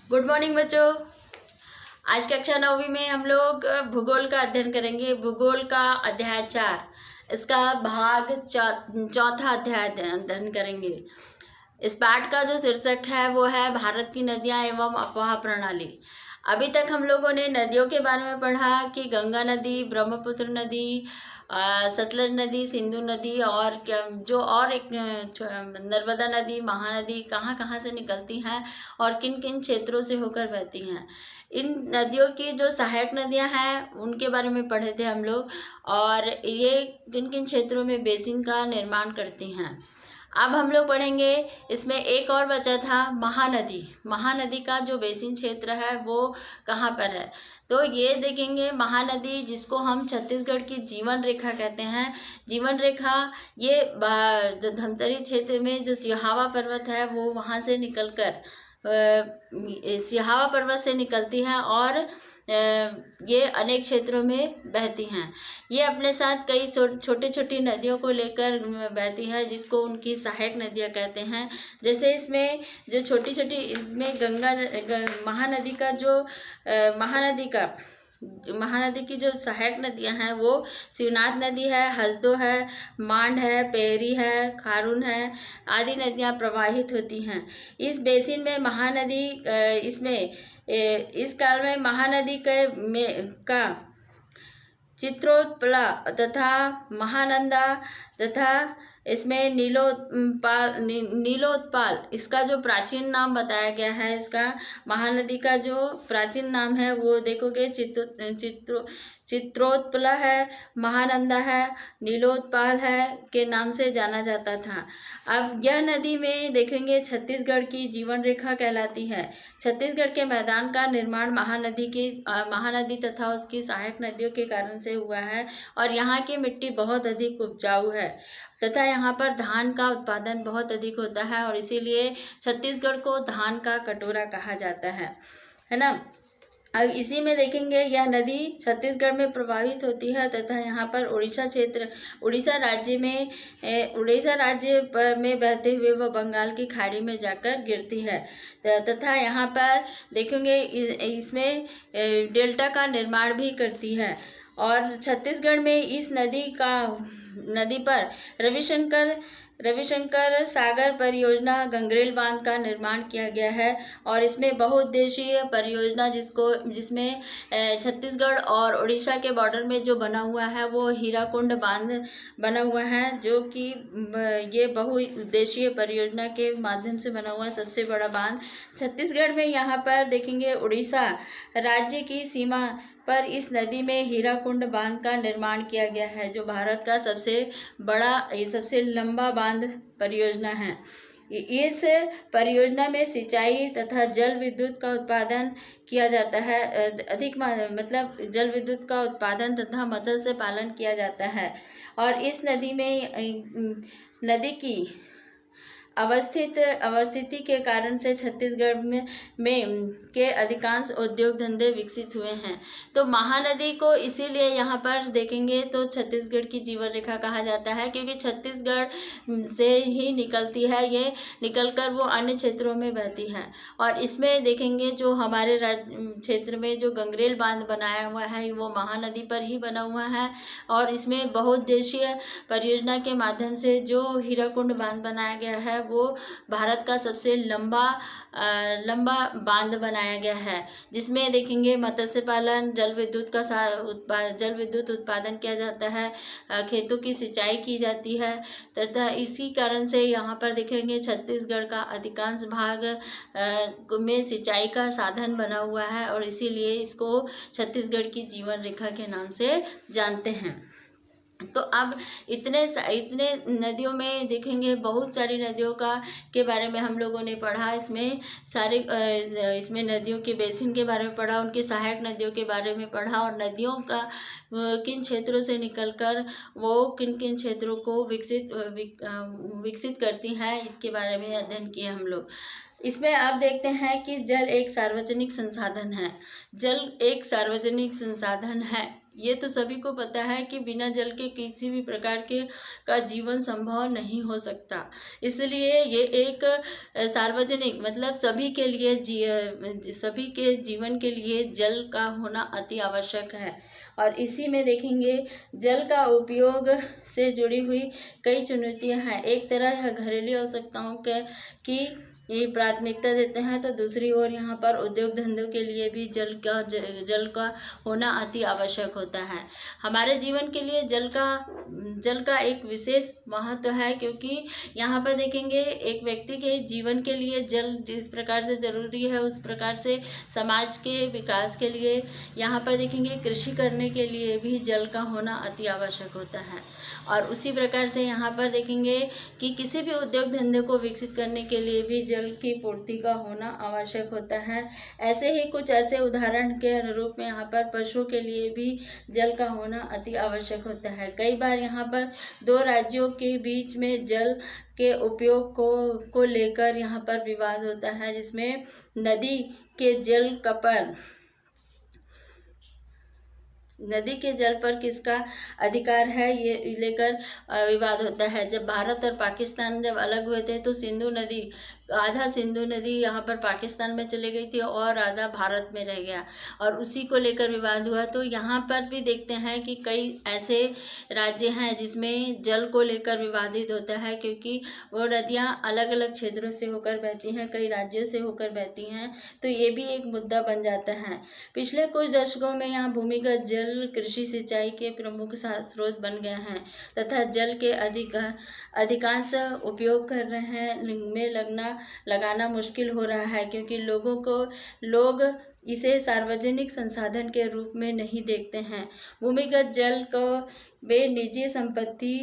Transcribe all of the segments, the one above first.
Good morning बच्चों। आज कक्षा 9वीं में हम लोग भूगोल का अध्ययन करेंगे। भूगोल का अध्याय 4, इसका भाग चौथा अध्याय अध्ययन करेंगे। इस पाठ का जो शीर्षक है वो है भारत की नदियां एवं अफवाह प्रणाली। अभी तक हम लोगों ने नदियों के बारे में पढ़ा कि गंगा नदी, ब्रह्मपुत्र नदी, सतलज नदी, सिंधु नदी और जो और एक नर्मदा नदी, महानदी कहाँ कहाँ से निकलती हैं और किन किन क्षेत्रों से होकर बहती हैं। इन नदियों की जो सहायक नदियां हैं उनके बारे में पढ़े थे हम लोग, और ये किन किन क्षेत्रों में बेसिन का निर्माण करती हैं। अब हम लोग पढ़ेंगे, इसमें एक और बचा था महानदी। महानदी का जो बेसिन क्षेत्र है वो कहाँ पर है, तो ये देखेंगे महानदी, जिसको हम छत्तीसगढ़ की जीवन रेखा कहते हैं। जीवन रेखा ये जो धमतरी क्षेत्र में जो सिहावा पर्वत है वो वहाँ से निकलकर सिहावा पर्वत से निकलती हैं और ये अनेक क्षेत्रों में बहती हैं। ये अपने साथ कई छोटी छोटी नदियों को लेकर बहती है, जिसको उनकी सहायक नदियाँ कहते हैं। जैसे इसमें जो छोटी छोटी, इसमें महानदी का जो महानदी की जो सहायक नदियां हैं वो शिवनाथ नदी है, हसदो है, मांड है, पेरी है, खारून है आदि नदियां प्रवाहित होती हैं इस बेसिन में। महानदी इस काल में महानदी का चित्रोत्पला तथा महानंदा तथा इसमें नीलोत्पाल इसका जो प्राचीन नाम बताया गया है। इसका महानदी का जो प्राचीन नाम है वो देखोगे चित्रोत्पला है, महानंदा है, नीलोत्पाल है के नाम से जाना जाता था। अब यह नदी में देखेंगे छत्तीसगढ़ की जीवन रेखा कहलाती है। छत्तीसगढ़ के मैदान का निर्माण महानदी तथा उसकी सहायक नदियों के कारण से हुआ है, और यहाँ की मिट्टी बहुत अधिक उपजाऊ है तथा यहाँ पर धान का उत्पादन बहुत अधिक होता है, और इसीलिए छत्तीसगढ़ को धान का कटोरा कहा जाता है ना। अब इसी में देखेंगे, यह नदी छत्तीसगढ़ में प्रवाहित होती है तथा यहाँ पर उड़ीसा राज्य में बहते हुए वह बंगाल की खाड़ी में जाकर गिरती है तथा यहाँ पर देखेंगे इसमें डेल्टा का निर्माण भी करती है। और छत्तीसगढ़ में इस नदी पर रविशंकर सागर परियोजना, गंगरेल बांध का निर्माण किया गया है, और इसमें बहुउद्देशीय परियोजना जिसमें छत्तीसगढ़ और उड़ीसा के बॉर्डर में जो बना हुआ है वो हीराकुंड बांध बना हुआ है, जो कि ये बहुउद्देशीय परियोजना के माध्यम से बना हुआ सबसे बड़ा बांध छत्तीसगढ़ में। यहाँ पर देखेंगे उड़ीसा राज्य की सीमा पर इस नदी में हीराकुंड बांध का निर्माण किया गया है, जो भारत का सबसे लंबा बांध परियोजना है। इस परियोजना में सिंचाई तथा जल विद्युत का उत्पादन किया जाता है। जल विद्युत का उत्पादन तथा मत्स्य पालन किया जाता है। और इस नदी की अवस्थिति के कारण से छत्तीसगढ़ में के अधिकांश उद्योग धंधे विकसित हुए हैं। तो महानदी को इसीलिए यहाँ पर देखेंगे तो छत्तीसगढ़ की जीवन रेखा कहा जाता है, क्योंकि छत्तीसगढ़ से ही निकलती है, ये निकलकर वो अन्य क्षेत्रों में बहती है। और इसमें देखेंगे जो हमारे क्षेत्र में जो गंगरेल बांध बनाया हुआ है वो महानदी पर ही बना हुआ है, और इसमें बहुउद्देशीय परियोजना के माध्यम से जो हीराकुंड बांध बनाया गया है वो भारत का सबसे लंबा बांध बनाया गया है, जिसमें देखेंगे मत्स्य पालन, जल विद्युत उत्पादन किया जाता है, खेतों की सिंचाई की जाती है तथा इसी कारण से यहाँ पर देखेंगे छत्तीसगढ़ का अधिकांश भाग में सिंचाई का साधन बना हुआ है, और इसीलिए इसको छत्तीसगढ़ की जीवन रेखा के नाम से जानते हैं। तो अब इतने नदियों में देखेंगे, बहुत सारी नदियों के बारे में हम लोगों ने पढ़ा। इसमें नदियों के बेसिन के बारे में पढ़ा, उनकी सहायक नदियों के बारे में पढ़ा, और नदियों का किन क्षेत्रों से निकलकर वो किन किन क्षेत्रों को विकसित करती हैं इसके बारे में अध्ययन किया हम लोग। इसमें आप देखते हैं कि जल एक सार्वजनिक संसाधन है। जल एक सार्वजनिक संसाधन है, ये तो सभी को पता है कि बिना जल के किसी भी प्रकार के का जीवन संभव नहीं हो सकता। इसलिए ये एक सार्वजनिक मतलब सभी के लिए सभी के जीवन के लिए जल का होना अति आवश्यक है। और इसी में देखेंगे जल का उपयोग से जुड़ी हुई कई चुनौतियां हैं। एक तरह यह घरेलू आवश्यकताओं के की ये प्राथमिकता देते हैं, तो दूसरी ओर यहाँ पर उद्योग धंधों के लिए भी जल का होना अति आवश्यक होता है। हमारे जीवन के लिए जल का एक विशेष महत्व है, क्योंकि यहाँ पर देखेंगे एक व्यक्ति के जीवन के लिए जल जिस प्रकार से जरूरी है, उस प्रकार से समाज के विकास के लिए, यहाँ पर देखेंगे कृषि करने के लिए भी जल का होना अति आवश्यक होता है। और उसी प्रकार से यहाँ पर देखेंगे कि किसी भी उद्योग धंधे को विकसित करने के लिए भी जल की पूर्ति का होना आवश्यक होता है। ऐसे ही कुछ ऐसे उदाहरण के अनुरूप में यहाँ पर पशुओं के लिए भी जल का होना अति आवश्यक होता है। कई बार यहाँ पर दो राज्यों के बीच में जल के उपयोग को लेकर यहाँ पर विवाद होता है, जिसमें नदी के जल पर किसका अधिकार है ये लेकर विवाद होता है। जब भारत और पाकिस्तान जब अलग हुए थे, तो आधा सिंधु नदी यहाँ पर पाकिस्तान में चली गई थी और आधा भारत में रह गया, और उसी को लेकर विवाद हुआ। तो यहाँ पर भी देखते हैं कि कई ऐसे राज्य हैं जिसमें जल को लेकर विवादित होता है, क्योंकि वो नदियाँ अलग अलग क्षेत्रों से होकर बहती हैं, कई राज्यों से होकर बहती हैं, तो ये भी एक मुद्दा बन जाता है। पिछले कुछ दशकों में यहाँ भूमिगत जल कृषि सिंचाई के प्रमुख स्रोत बन गए हैं, तथा जल के अधिकांश उपयोग कर रहे हैं लगाना मुश्किल हो रहा है, क्योंकि लोग इसे सार्वजनिक संसाधन के रूप में नहीं देखते हैं। भूमिगत जल को वे निजी संपत्ति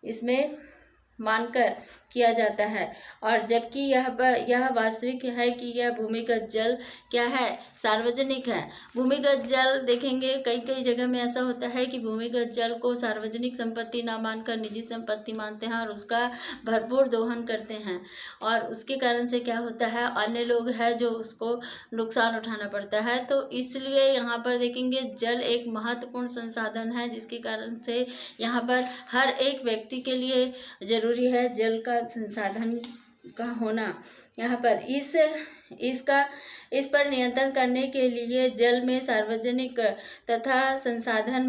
इसमें मानकर किया जाता है, और जबकि यह वास्तविक है कि यह भूमिगत जल क्या है, सार्वजनिक है। भूमिगत जल देखेंगे कई जगह में ऐसा होता है कि भूमिगत जल को सार्वजनिक संपत्ति ना मानकर निजी संपत्ति मानते हैं और उसका भरपूर दोहन करते हैं, और उसके कारण से क्या होता है, अन्य लोग हैं जो उसको नुकसान उठाना पड़ता है। तो इसलिए यहाँ पर देखेंगे जल एक महत्वपूर्ण संसाधन है, जिसके कारण से यहाँ पर हर एक व्यक्ति के लिए जरूरी है जल का संसाधन का होना। यहाँ पर इस पर नियंत्रण करने के लिए जल में सार्वजनिक तथा संसाधन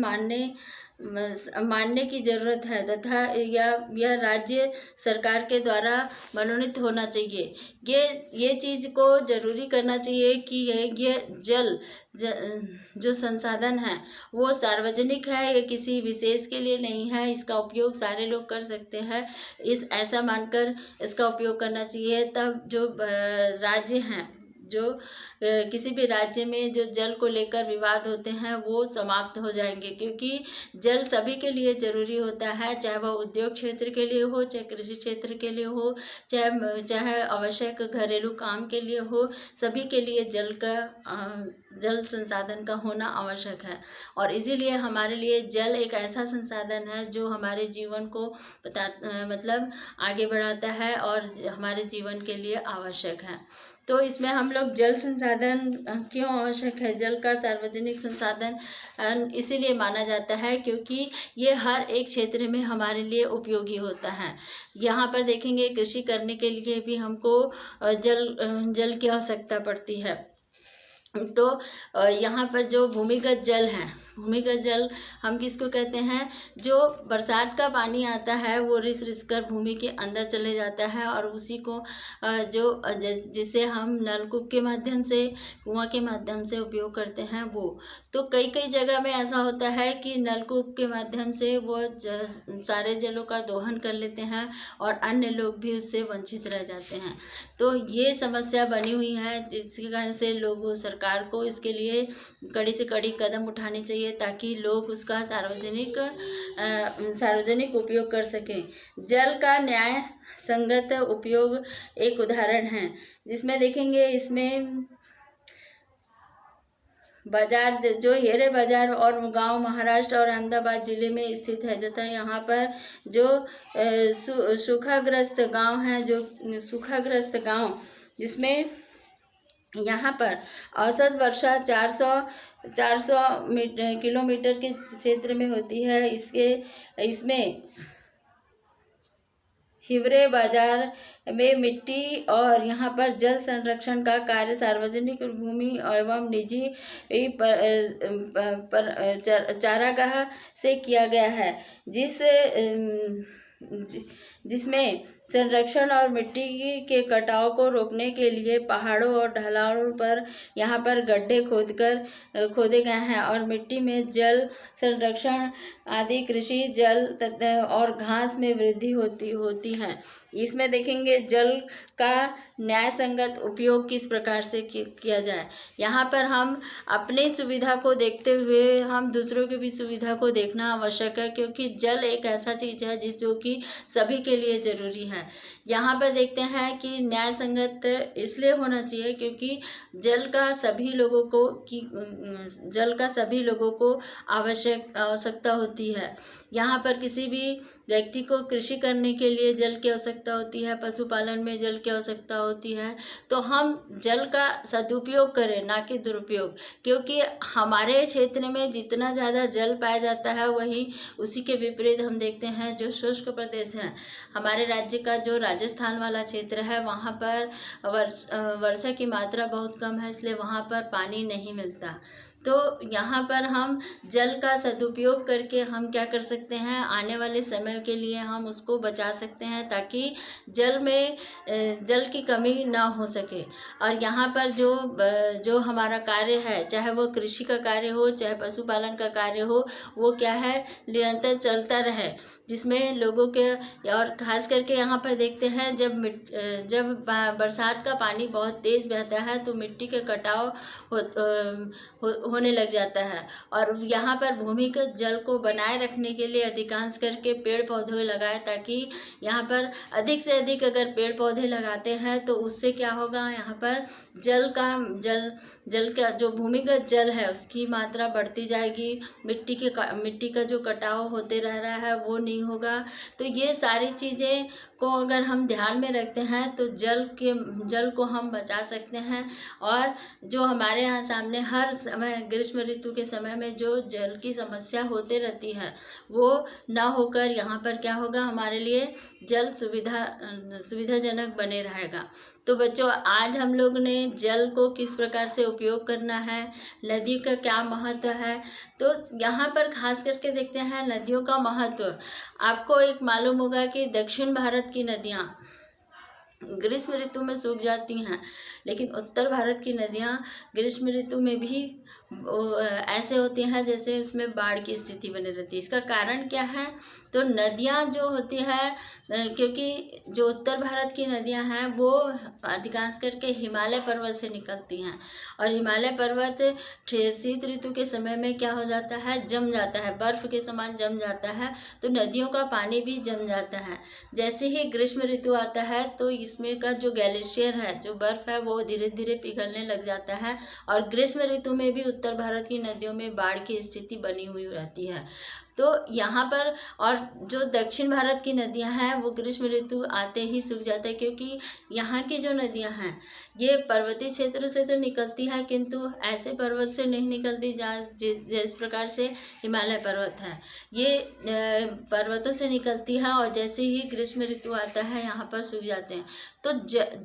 मानने की जरूरत है, तथा यह राज्य सरकार के द्वारा मनोनीत होना चाहिए। ये चीज को जरूरी करना चाहिए कि ये जल जो संसाधन है वो सार्वजनिक है, ये किसी विशेष के लिए नहीं है, इसका उपयोग सारे लोग कर सकते हैं, ऐसा मानकर इसका उपयोग करना चाहिए। तब जो राज्य हैं, जो किसी भी राज्य में जो जल को लेकर विवाद होते हैं वो समाप्त हो जाएंगे, क्योंकि जल सभी के लिए जरूरी होता है, चाहे वह उद्योग क्षेत्र के लिए हो, चाहे कृषि क्षेत्र के लिए हो, चाहे आवश्यक घरेलू काम के लिए हो, सभी के लिए जल संसाधन का होना आवश्यक है। और इसीलिए हमारे लिए जल एक ऐसा संसाधन है जो हमारे जीवन को मतलब आगे बढ़ाता है और हमारे जीवन के लिए आवश्यक है। तो इसमें हम लोग जल संसाधन क्यों आवश्यक है, जल का सार्वजनिक संसाधन इसीलिए माना जाता है क्योंकि ये हर एक क्षेत्र में हमारे लिए उपयोगी होता है। यहाँ पर देखेंगे कृषि करने के लिए भी हमको जल की आवश्यकता पड़ती है। तो यहाँ पर जो भूमिगत जल है, भूमिगत जल हम किसको कहते हैं, जो बरसात का पानी आता है वो रिस कर भूमि के अंदर चले जाता है, और उसी को जिसे हम नलकूप के माध्यम से, कुआं के माध्यम से उपयोग करते हैं वो। तो कई जगह में ऐसा होता है कि नलकूप के माध्यम से वो सारे जलों का दोहन कर लेते हैं और अन्य लोग भी उससे वंचित रह जाते हैं। तो ये समस्या बनी हुई है, जिसके कारण से सरकार को इसके लिए कड़ी से कड़ी कदम उठाने चाहिए ताकि लोग उसका सार्वजनिक उपयोग कर सकें। जल का न्याय संगत उपयोग एक उदाहरण है, जिसमें देखेंगे इसमें बाजार जो हीरे बाजार और गांव महाराष्ट्र और अहमदाबाद जिले में स्थित है, तथा यहाँ पर जो सूखाग्रस्त गांव हैं, जिसमें यहाँ पर औसत वर्षा 400 किलोमीटर के क्षेत्र में होती है। इसमें हिवरे बाजार में मिट्टी और यहाँ पर जल संरक्षण का कार्य सार्वजनिक भूमि एवं निजी चारागाह से किया गया है, जिसमें संरक्षण और मिट्टी के कटाव को रोकने के लिए पहाड़ों और ढलानों पर यहाँ पर गड्ढे खोदे गए हैं और मिट्टी में जल संरक्षण आदि कृषि जल और घास में वृद्धि होती है। इसमें देखेंगे जल का न्याय संगत उपयोग किस प्रकार से किया जाए। यहाँ पर हम अपनी सुविधा को देखते हुए हम दूसरों की भी सुविधा को देखना आवश्यक है, क्योंकि जल एक ऐसा चीज है जो कि सभी के लिए जरूरी है। यहाँ पर देखते हैं कि न्याय संगत इसलिए होना चाहिए क्योंकि जल का सभी लोगों को आवश्यकता होती है। यहाँ पर किसी भी व्यक्ति को कृषि करने के लिए जल की आवश्यकता होती है, पशुपालन में जल की आवश्यकता होती है। तो हम जल का सदुपयोग करें, ना कि दुरुपयोग, क्योंकि हमारे क्षेत्र में जितना ज़्यादा जल पाया जाता है वही उसी के विपरीत हम देखते हैं जो शुष्क प्रदेश हैं। हमारे राज्य का जो राजस्थान वाला क्षेत्र है वहाँ पर वर्षा की मात्रा बहुत कम है, इसलिए वहाँ पर पानी नहीं मिलता। तो यहाँ पर हम जल का सदुपयोग करके हम क्या कर सकते हैं, आने वाले समय के लिए हम उसको बचा सकते हैं ताकि जल की कमी ना हो सके। और यहाँ पर जो हमारा कार्य है, चाहे वो कृषि का कार्य हो चाहे पशुपालन का कार्य हो, वो क्या है निरंतर चलता रहे, जिसमें लोगों के और खास करके यहाँ पर देखते हैं जब बरसात का पानी बहुत तेज बहता है तो मिट्टी के कटाव होने लग जाता है। और यहाँ पर भूमिगत जल को बनाए रखने के लिए अधिकांश करके पेड़ पौधे लगाए, ताकि यहाँ पर अधिक से अधिक अगर पेड़ पौधे लगाते हैं तो उससे क्या होगा, यहाँ पर जल का जो भूमिगत जल है उसकी मात्रा बढ़ती जाएगी, मिट्टी का जो कटाव होते रह रहा है वो नहीं होगा। तो ये सारी चीज़ें को अगर हम ध्यान में रखते हैं तो जल को हम बचा सकते हैं। और जो हमारे यहाँ सामने हर समय ग्रीष्म ऋतु के समय में जो जल की समस्या होते रहती है वो ना होकर यहाँ पर क्या होगा, हमारे लिए जल सुविधाजनक बने रहेगा। तो बच्चों, आज हम लोग ने जल को किस प्रकार से उपयोग करना है, नदी का क्या महत्व है, तो यहाँ पर खास करके देखते हैं नदियों का महत्व। आपको एक मालूम होगा कि दक्षिण भारत की नदियाँ ग्रीष्म ऋतु में सूख जाती हैं, लेकिन उत्तर भारत की नदियाँ ग्रीष्म ऋतु में भी ऐसे होती हैं जैसे उसमें बाढ़ की स्थिति बनी रहती है। इसका कारण क्या है, तो नदियाँ जो होती है, क्योंकि जो उत्तर भारत की नदियाँ हैं वो अधिकांश करके हिमालय पर्वत से निकलती हैं, और हिमालय पर्वत शीत ऋतु के समय में क्या हो जाता है, जम जाता है, बर्फ के समान जम जाता है, तो नदियों का पानी भी जम जाता है। जैसे ही ग्रीष्म ऋतु आता है तो इसमें का जो ग्लेशियर है, जो बर्फ है, वो धीरे धीरे पिघलने लग जाता है, और ग्रीष्म ऋतु में भी उत्तर भारत की नदियों में बाढ़ की स्थिति बनी हुई रहती है। तो यहाँ पर और जो दक्षिण भारत की नदियाँ हैं वो ग्रीष्म ऋतु आते ही सूख जाते हैं, क्योंकि यहाँ की जो नदियाँ हैं ये पर्वतीय क्षेत्र से तो निकलती है, किंतु ऐसे पर्वत से नहीं निकलती जिस प्रकार से हिमालय पर्वत है, ये पर्वतों से निकलती है, और जैसे ही ग्रीष्म ऋतु आता है यहाँ पर सूख जाते हैं। तो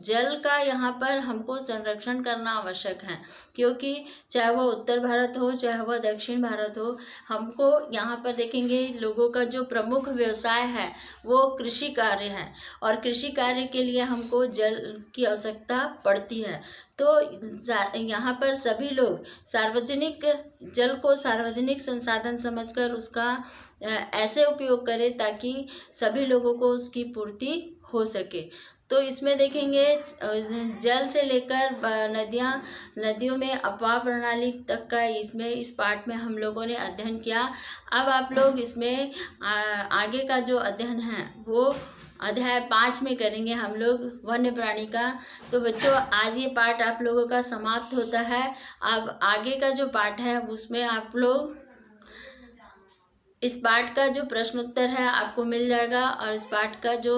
जल का यहाँ पर हमको संरक्षण करना आवश्यक है, क्योंकि चाहे वो उत्तर भारत हो चाहे वह दक्षिण भारत हो, हमको यहाँ पर देखेंगे लोगों का जो प्रमुख व्यवसाय है वो कृषि कार्य है, और कृषि कार्य के लिए हमको जल की आवश्यकता पड़ती है। तो यहाँ पर सभी लोग जल को सार्वजनिक संसाधन समझकर उसका ऐसे उपयोग करें ताकि सभी लोगों को उसकी पूर्ति हो सके। तो इसमें देखेंगे जल से लेकर नदियों में अपवाह प्रणाली तक का इस पाठ में हम लोगों ने अध्ययन किया। अब आप लोग इसमें आगे का जो अध्ययन है वो अध्याय 5 में करेंगे हम लोग, वन्य प्राणी का। तो बच्चों, आज ये पाठ आप लोगों का समाप्त होता है। अब आगे का जो पाठ है उसमें आप लोग इस पाठ का जो प्रश्न उत्तर है आपको मिल जाएगा, और इस पाठ का जो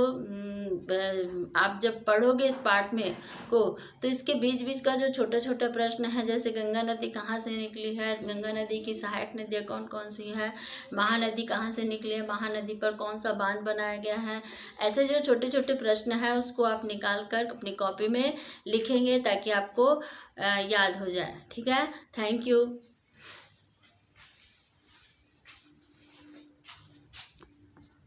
आप जब पढ़ोगे इस पाठ में को, तो इसके बीच बीच का जो छोटा छोटा प्रश्न है, जैसे गंगा नदी कहाँ से निकली है, गंगा नदी की सहायक नदियाँ कौन कौन सी है, महानदी कहाँ से निकली है, महानदी पर कौन सा बांध बनाया गया है, ऐसे जो छोटे छोटे प्रश्न है उसको आप निकाल कर अपनी कॉपी में लिखेंगे ताकि आपको याद हो जाए। ठीक है, थैंक यू।